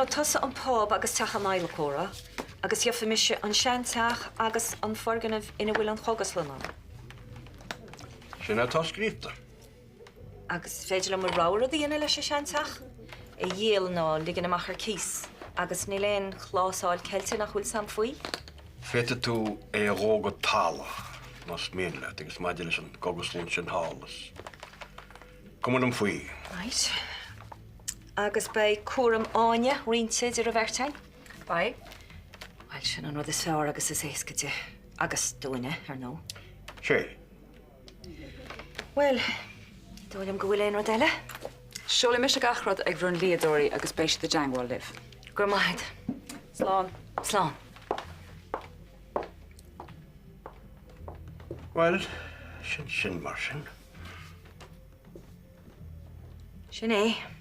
Tusa an pub agus teach an ail córa, agus dheofa mise an seanteach agus an forganmh ina bhfuil an chogas lena. Sinna tá scríbta. Agus féidir am ráir a dhéana leis a seanteach, I dhéal ná ligan amach ar cís, agus ní léon chlásáil ceilte nach bhfuil sam faoi. Fete tú é róga tála, nas méle, agus maidir leis an goguslún sin hálas. Cuman am faoi. Right. Agus bei cuaram áine rínte ar a bhirtein? Bai. Well, sin an rud is fearr agus is éascaide, agus dúine ar nó. Sé. Well, dúinem go bhfuil éon rud eile? Seola mis a gachrod ag bhrún líadóirí agus béis de deanghil libh. Gur maith. Slán. Slán. Well, sin mar sin. Sin é.